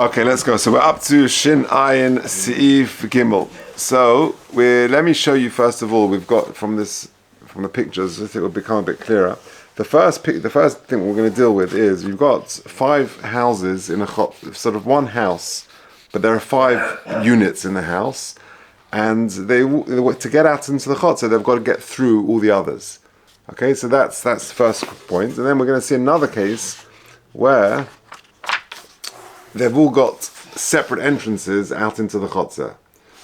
Okay, let's go. So we're up to Shin Ayin Seif Gimel. So let me show you first of all. We've got from the pictures. I think it will become a bit clearer. The first thing we're going to deal with is you've got 5 houses in a sort of one house, but there are 5 units in the house, and they to get out into the chotzer, they've got to get through all the others. Okay, so that's the first point, and then we're going to see another case where they've all got separate entrances out into the chotzer.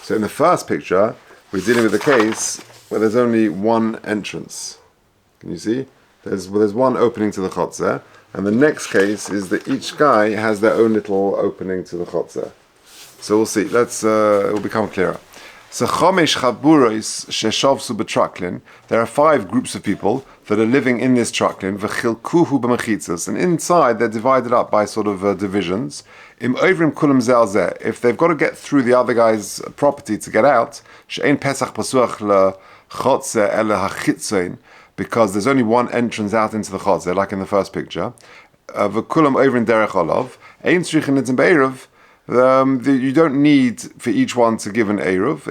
So in the first picture, we're dealing with a case where there's only one entrance. Can you see? There's one opening to the chotzer, and the next case is that each guy has their own little opening to the chotzer. So we'll see. It will become clearer. So Chomesh Chaburos Sheshavsu B'Traklin. There are 5 groups of people that are living in this traklin. V'chilkuhu b'mechitzas, and inside they're divided up by sort of divisions. Im ovrim kulam zelzeh. If they've got to get through the other guy's property to get out, she'ein pesach pasuach lechotzer ele hachitzoin, because there's only one entrance out into the chotzer, like in the first picture. V'kulam ovrim derech olav. Ein tzrichin nitzim be'eruv. You don't need for each one to give an eruv,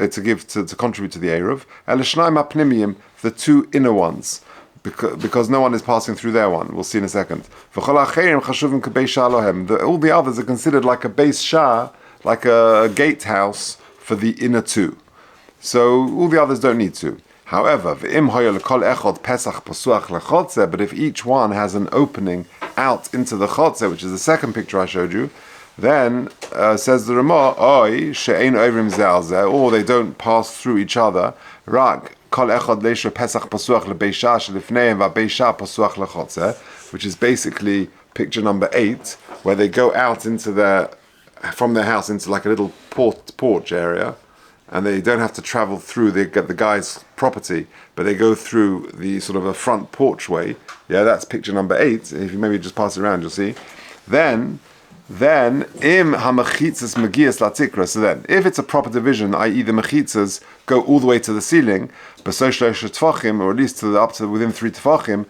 to contribute to the eruv. Elishnaim apnimiyim, the 2 inner ones, because no one is passing through their one. We'll see in a second. All the others are considered like a beis shah, like a gatehouse for the inner 2. So all the others don't need to. However, but if each one has an opening out into the chotzer, which is the second picture I showed you, then says the Ramah, Oy she'ein ovrim zelzeh, or they don't pass through each other. Rak kol echad leisha pesach pasuach lebeisha shelifneihem va'beisha pasuach lechotzer, which is basically picture number 8, where they go out from their house into like a little porch area, and they don't have to travel through the guy's property, but they go through the sort of a front porchway. Yeah, that's picture number 8. If you maybe just pass it around, you'll see. Then im hamachitzas magias latikra. So then, if it's a proper division, i.e. the mechitzas go all the way to the ceiling, or at least within 3 tefachim,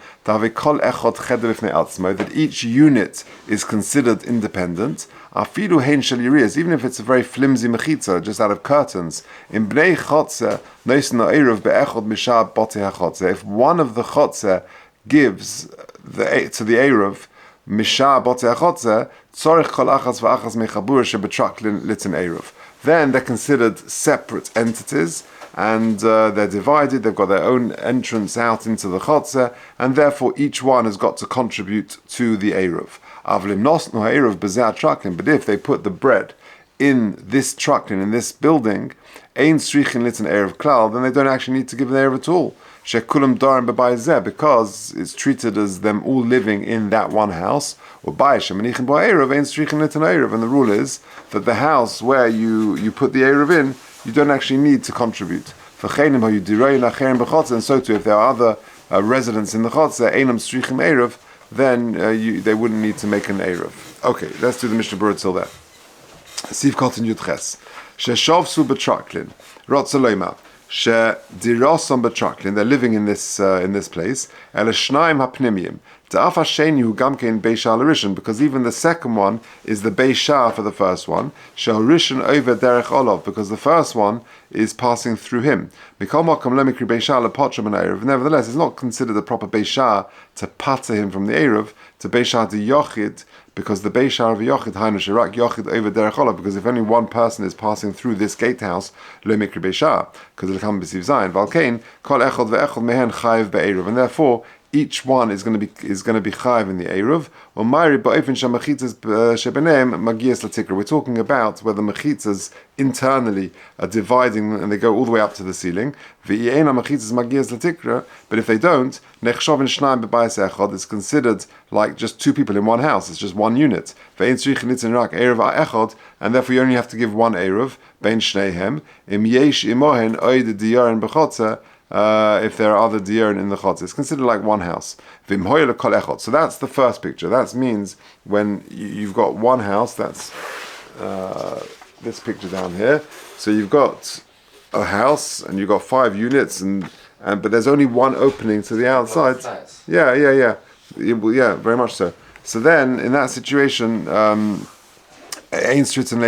that each unit is considered independent. Even if it's a very flimsy mechitza, just out of curtains. In bnei chotzer noisen eruv be'echod mishah bote hachotzer. If one of the chotzer gives to the eruv Misha bote achotzer, tzorich kol achas v'achas mechabur shebetraklin litin eruv. Then they're considered separate entities, and they're divided. They've got their own entrance out into the chotzer, and therefore each one has got to contribute to the eruv. Avlim nosnu ha'eruv b'zeh traklin. But if they put the bread in this traklin, in this building, ein srichin litin eruv klal, then they don't actually need to give an eruv at all. Shekulam darim b'bayzeh, because it's treated as them all living in that one house. Or bay shemanichin ba'eruv ein srichin litin eruv, and the rule is that the house where you put the eruv in, you don't actually need to contribute. V'cheinim hayu direin acherim b'chotzer, and so too if there are other residents in the chotzer, einam srichin eruv, then they wouldn't need to make an eruv. Okay, let's do the Mishnah Berurah till there. Siv Kotin Yudches. Sheshavsu b'traklin. Rotzaloima. She'dirosam b'traklin. They're living in this place. Elishnaim hapnimiyim. Ta'af hasheni hu gamkein beisha l'rishon, because even the second one is the beisha for the first one. She'orishon over derech olav, because the first one is passing through him. Mikol makom lemikri beisha lepotram an eruv. Nevertheless, it's not considered a proper beisha to pater him from the eruv to beisha to yochid, because the beisha of yochid hainu sherak yochid over derech olav, because if only one person is passing through this gatehouse, lemikri beisha, because it'll come b'siv zayin. Valkein kol echod ve'echod mehen chayiv be'eruv, and therefore each one is going to be chayiv in the eruv. Or ma'iri ba'ofen shamachitzas shebeneim magias latikra. We're talking about where the mechitzas internally are dividing and they go all the way up to the ceiling. V'yeina mechitzas magias latikra. But if they don't, nechshavin shnaim b'bayis echad, it's considered like just 2 people in one house. It's just one unit. Ve'ein tzrichin nitzin rak eruv echad, and therefore you only have to give one eruv. Bein shneihem im yesh imohen oid diyarin b'chotzer. If there are other diyarin in the chotzer, it's considered like one house. So that's the first picture. That means when you've got one house, that's this picture down here. So you've got a house and you've got 5 units, but there's only one opening to the outside. Yeah, very much so. So then in that situation, Ein Stritzen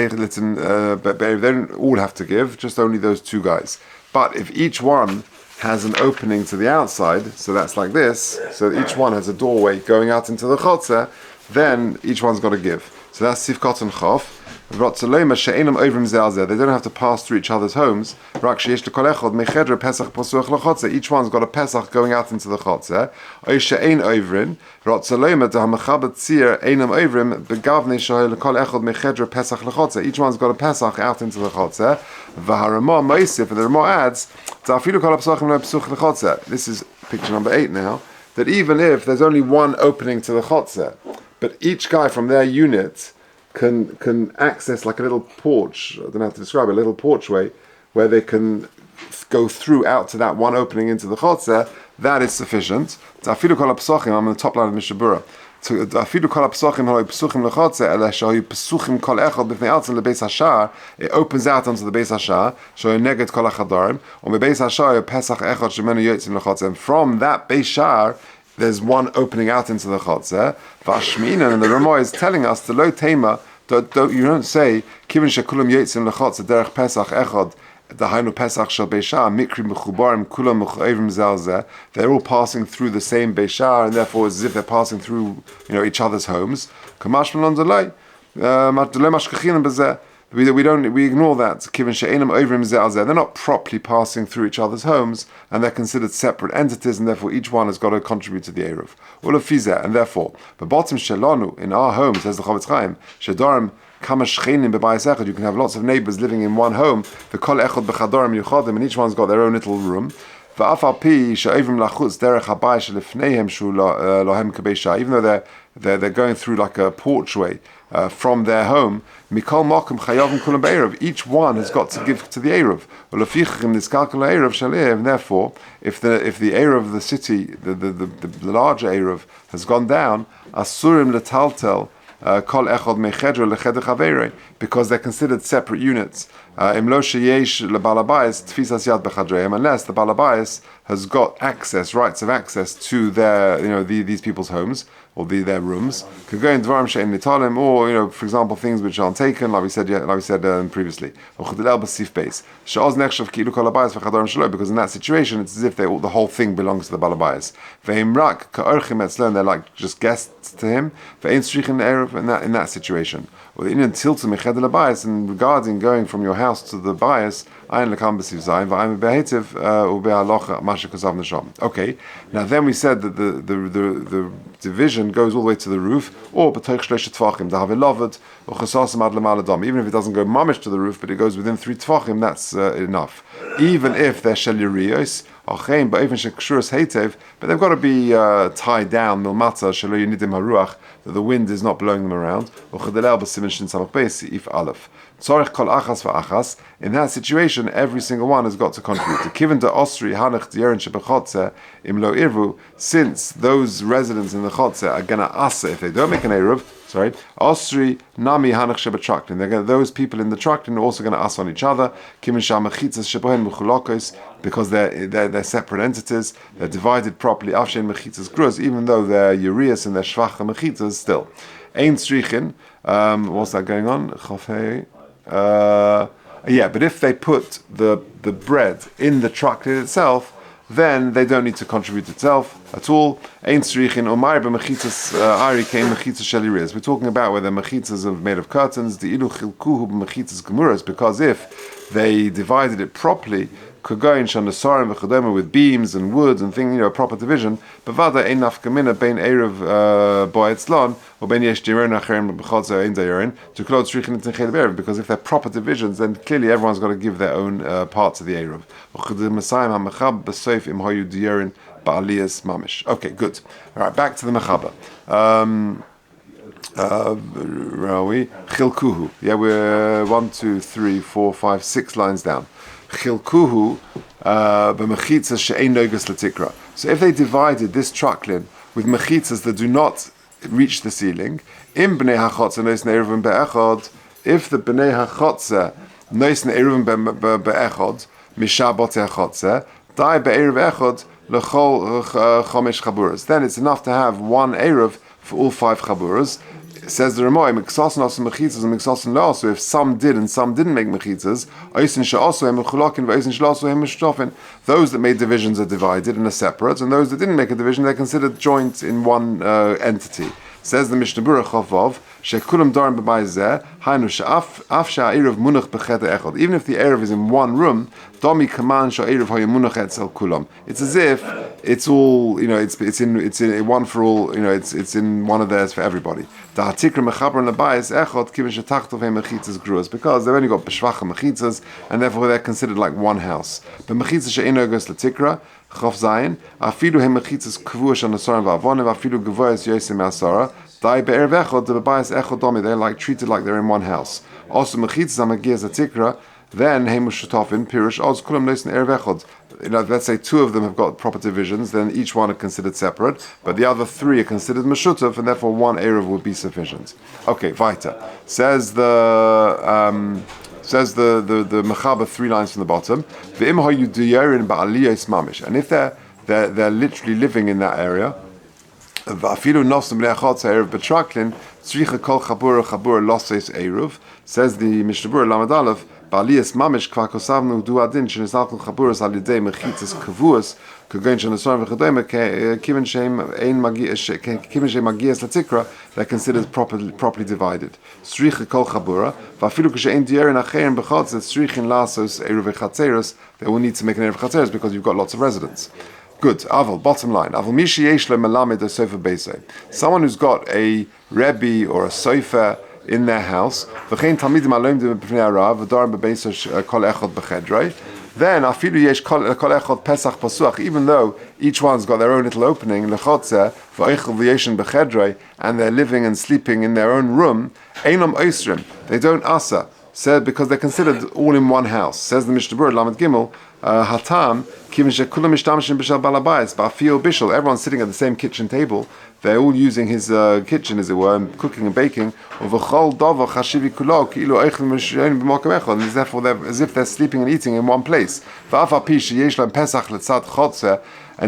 they don't all have to give, just only those two guys. But if each one has an opening to the outside, so that's like this, so each one has a doorway going out into the chotzer, then each one's got to give. So that's Sifkot and Chof. They don't have to pass through each other's homes. Each one's got a Pesach going out into the chotzer. Each one's got a Pesach out into the chotzer. And the Ramah adds, this is picture number 8 now, that even if there's only one opening to the chotzer, but each guy from their unit can access like a little porch, I don't know how to describe it, a little porchway where they can go through out to that one opening into the chotzer, that is sufficient. I'm on the top line of Mishabura. It opens out onto the Beis Hashar, and from that Beis Shar there's one opening out into the chotzer. And the Ramah is telling us the lo tema. You don't say kivin shekulam yotzim lechotzer derech Pesach echad. Dahainu Pesach shel Beishar mikri mechubarim kulam mechuevim zalzeh. They're all passing through the same Beishar, and therefore it's as if they're passing through each other's homes. Kamash malon delay delay mashkachinam bezeh. We ignore that. They're not properly passing through each other's homes, and they're considered separate entities, and therefore each one has got to contribute to the Eruv. And therefore, the bottom shelanu in our homes, says the Chaim, shedarim kama shchenim bebayis echad. You can have lots of neighbors living in one home. The kol echad bechadorim yuchadim, and each one's got their own little room. Even though they're going through like a porchway from their home, each one has got to give to the Eruv. And therefore, if the Eruv of the city, the larger Eruv, has gone down, asurim letaltel kol echad mechedra lecheder chavere, because they're considered separate units. Unless the balabayas has got rights of access to their, these people's homes or their rooms. Could go in dvarim she'en nitalim, or for example, things which aren't taken, like we said previously. Because in that situation, it's as if the whole thing belongs to the balabayas. They're like just guests to him. In that situation. Or the Indian tiltum mechedel abayis, and regarding going from your house to the bias, ayin lekam b'siv zayin v'ayin behetiv ube'alocha masha kasav nesham. Okay, now then we said that the division goes all the way to the roof, or b'toich shlesh tefachim dahav elovad or chasasim ad lemala dam. Even if it doesn't go mamish to the roof, but it goes within 3 tefachim, that's enough. Even if they're sheliriyos, but they've got to be tied down milmata shelo yinidim haruach, that the wind is not blowing them around. In that situation, every single one has got to contribute. Since those residents in the chotzer are going to asa if they don't make an eruv. Osri nami hanach shebetraklin. Those people in the traklin are also going to ask on each other. Because they're separate entities. They're divided properly. Afshen mechitzas gruz, even though they're urias and they're shvacha mechitzas still. Ein strichin. What's that going on? But if they put the bread in the traklin itself, then they don't need to contribute itself at all. Ein strichin omar b'mechitzas ari came mechitzas shelirias. We're talking about where the mechitzas are made of curtains, the ilu chilkuhu b'mechitzas gemuras, because if they divided it properly, could go in shanasarim v'chadoma with beams and wood and things, proper division. Bavada ein nafkamina bein erev boetzlon or bein yesh diron acherim b'chotzer ein dayorin to klod strichin and tinchel erev, because if they're proper divisions, then clearly everyone's got to give their own parts of the erev. Okay, good. All right, back to the mechaba. Where are we? Chilkuhu. Yeah, we're 1, 2, 3, 4, 5, 6 lines down. Chilkuhu b'mechitzas she'ein nogas letikra. So if they divided this traklin with mechitzas that do not reach the ceiling, im b'nei hachotzer nois ne'eruvim be'echod, if the b'nei hachotzer nois ne'eruvim be'echod misha botei hachotzer, dai be'eruv echod l'chol chomesh chaburas. Then it's enough to have one eruv for all 5 chaburas. Says the Ramai, Meksasan also mechitzas and Meksasan la. So if some did and some didn't make mechitzas, Oisin she'asu hem mechulakin, Oisin she'asu hem meshtofin. Those that made divisions are divided and are separate, and those that didn't make a division, they're considered joint in one entity. Says the Mishnah Berurah Chavav, Shekulam darim b'bayzeh, Hainu she'af she'a'irav munach b'cheder echad. Even if the erev is in one room, Domi kaman she'a'irav hoya munach etzel kulam. It's as if it's all, it's in one for all, it's in one of theirs for everybody. Da hatikra mechaber and lebayis echad kivin she'tachtov hem mechitzas gruas, because they've only got b'shvacha mechitzas, and therefore they're considered like one house. But mechitzas she'eno gos letikra, Chof Zayin, afilu hem mechitzas kvush on the soran va'avonim, afilu gavoyas yosim asara. Dai be'erev echad, the bebayis echad domi. They're like treated like they're in one house. Also mechitzas amagias atikra. Then hemu shutofin pirush oz kulam noisen erev echad. Let's say two of them have got proper divisions, then each one are considered separate, but the other three are considered meshutaf, and therefore one erev would be sufficient. Okay, weiter. Says the Mechaber 3 lines from the bottom. And if they're literally living in that area, says the Mishnah Berurah Lamed Aleph, Ba'aliyas mamish kvar kosavnu du adin shenizalchu chaburas al yidei mechitzas kavuas kagoin shenesorim v'chadayim kiven sheim magias latikra, they're considered properly divided. Stricha kol chabura v'afilu k'she'ein dierin acherim b'chotz that strichin lasos eruv v'chatzeros, they will need to make an eruv v'chatzeros because you've got lots of residents. Good. Aval, bottom line. Aval mishi yesh le melamed a sofer beisei. Someone who's got a rebbe or a sofer in their house, then afilu yesh kol echad pesach pasuach, even though each one's got their own little opening, and they're living and sleeping in their own room, einam oisrim, they don't asa, said because they're considered all in one house. Says the Mishnah Berurah Lamed Gimel, Hatam, kivin shekulam mishtamshim b'shal balabayis, ba'afio bishul, everyone's sitting at the same kitchen table, they're all using his kitchen, as it were, and cooking and baking. And therefore, as if they're sleeping and eating in one place. And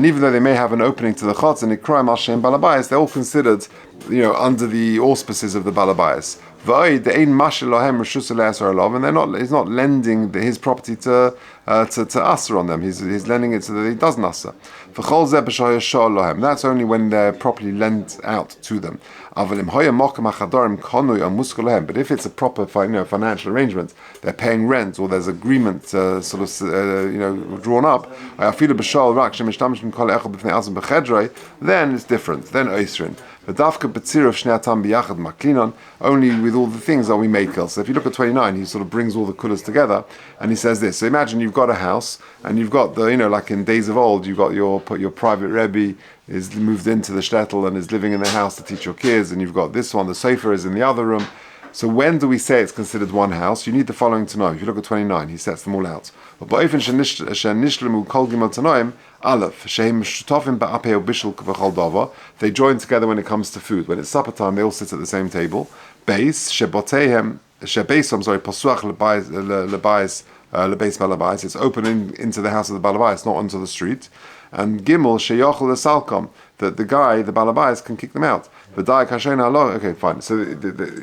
even though they may have an opening to the chotz and ikram al shem balabayis, they're all considered, under the auspices of the balabayis. And he's not lending his property to usher on them. He's lending it so that he doesn't usher. That's only when they're properly lent out to them. But if it's a proper financial arrangement, they're paying rent or there's agreement drawn up, then it's different. Then oisrin. Only with all the things are we makel. So if you look at 29, he sort of brings all the kulas together, and he says this. So imagine you've got a house, and you've got like in days of old, you've got your private Rabbi is moved into the shtetl and is living in the house to teach your kids, and you've got this one, the sofer is in the other room. So when do we say it's considered one house? You need the following to know. If you look at 29, he sets them all out. Aleph, they join together when it comes to food. When it's supper time, they all sit at the same table. It's open into the house of the balabais, not onto the street. And Gimel sheyochel lesalkom, that the guy, the balabais, can kick them out. Okay, fine. So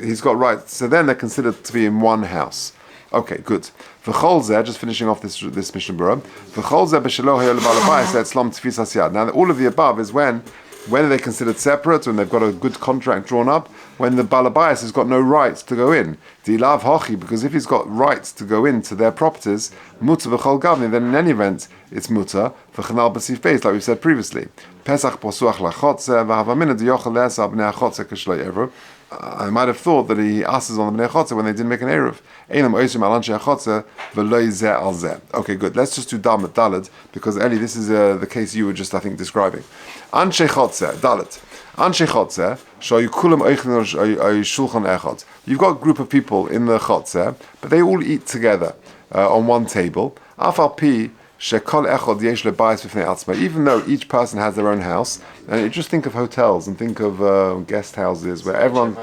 he's got right. So then they're considered to be in one house. Okay, good. Just finishing off this Mishnah Berurah. Now, all of the above is when are they considered separate, when they've got a good contract drawn up, when the balabayas has got no rights to go in. Dilav hochi, because if he's got rights to go into their properties, muta v'chol gavni, then in any event it's muta v'chanal b'sif beis, like we said previously. Pesach posuach lachotze v'havamina diyochel le'esa b'nei achotze k'shloi eruv. I might have thought that he asks on the b'nei achotze when they didn't make an eruv. Einam oisim al anshe achotze v'loi zeh al zeh. Okay, good. Let's just do dam at dalad, because Eli, this is the case you were just, I think, describing. Anshe chotze, dalad. Anshe chotze, shayu kulam oichin shulchan echad. You've got a group of people in the chotze, but they all eat together on one table. Afal pi shekol echad yesh lebayis b'fnei atzma. Even though each person has their own house, and you just think of hotels and think of guest houses where everyone's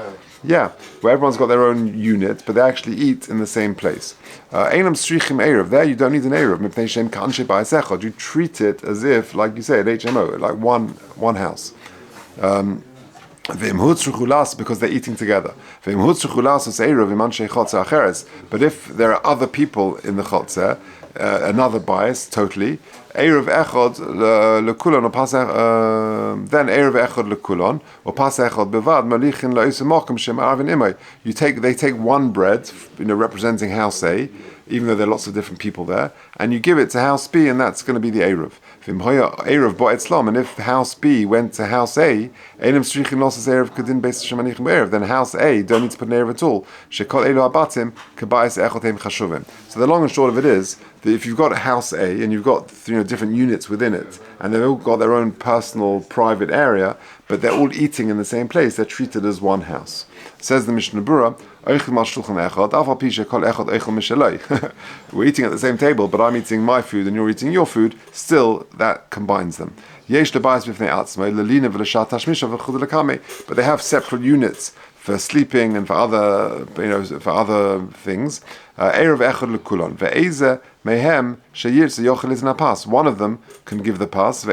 got their own unit, but they actually eat in the same place. Einam strichim erev. There you don't need an erev. Mipnei shem k'anshe bayis echad. You treat it as if, like you say, at HMO, like one house. Because they're eating together. But if there are other people in the chotzer, another bias totally, Erev Echod lekulon or pasach, then Erev Echod lekulon or pasach echod bevad malichin la'isamokim shem arvin imay. They take one bread, representing house A, even though there are lots of different people there, and you give it to house B, and that's going to be the Erev. And if house B went to house A, then house A don't need to put an Erev at all. So the long and short of it is that if you've got a house A and you've got different units within it, and they've all got their own personal private area, but they're all eating in the same place, they're treated as one house. Says the Mishnah Berurah, we're eating at the same table, but I'm eating my food and you're eating your food. Still, that combines them. But they have separate units for sleeping and for other, for other things. One of them can give the pass,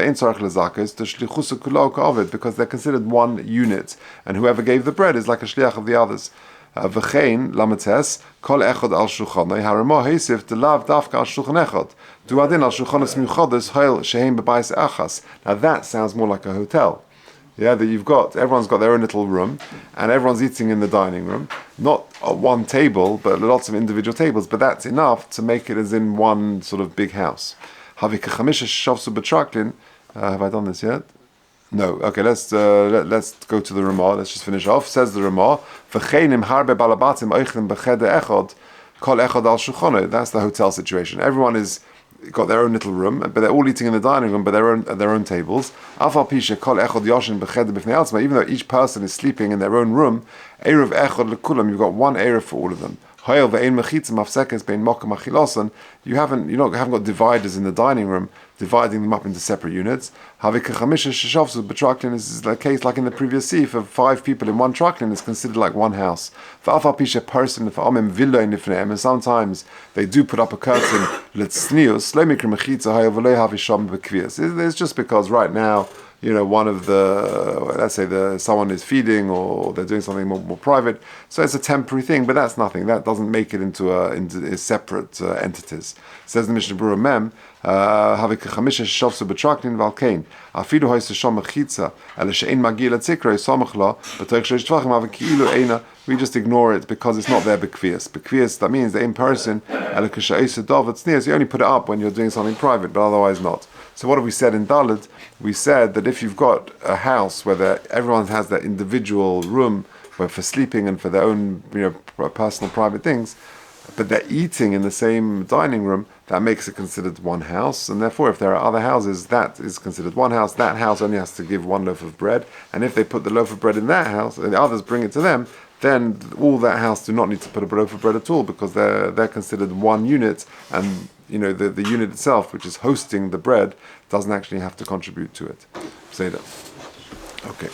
because they're considered one unit, and whoever gave the bread is like a shliach of the others. V'chein lamates kol echad al shulchanoi haramo heisif delav dafka al shulchan echad duadin al shulchanos miuchados hoil shehem bebayis achas. Now that sounds more like a hotel. Yeah, that everyone's got their own little room, and everyone's eating in the dining room, not at one table, but lots of individual tables. But that's enough to make it as in one sort of big house. Have I done this yet? No. Okay, let's go to the Ramah. Let's just finish off. Says the Ramah, that's the hotel situation. Everyone is got their own little room, but they're all eating in the dining room, but their own tables. Even though each person is sleeping in their own room, you've got one erev for all of them. You haven't got dividers in the dining room, dividing them up into separate units. This is the case like in the previous sif of 5 people in one truckling is considered like one house. And sometimes they do put up a curtain. It's just because right now, one of let's say someone is feeding or they're doing something more private. So it's a temporary thing, but that's nothing. That doesn't make it into separate entities. Says the Mishnah Berurah Mem, we just ignore it because it's not their bekvias. Bekvias, that means the in person, you only put it up when you're doing something private, but otherwise not. So what have we said in Dalet? We said that if you've got a house where everyone has their individual room for sleeping and for their own personal private things, but they're eating in the same dining room, that makes it considered one house, and therefore if there are other houses, that is considered one house. That house only has to give one loaf of bread, and if they put the loaf of bread in that house and the others bring it to them, then all that house do not need to put a loaf of bread at all, because they're considered one unit, and the unit itself, which is hosting the bread, doesn't actually have to contribute to it. Say that. Okay.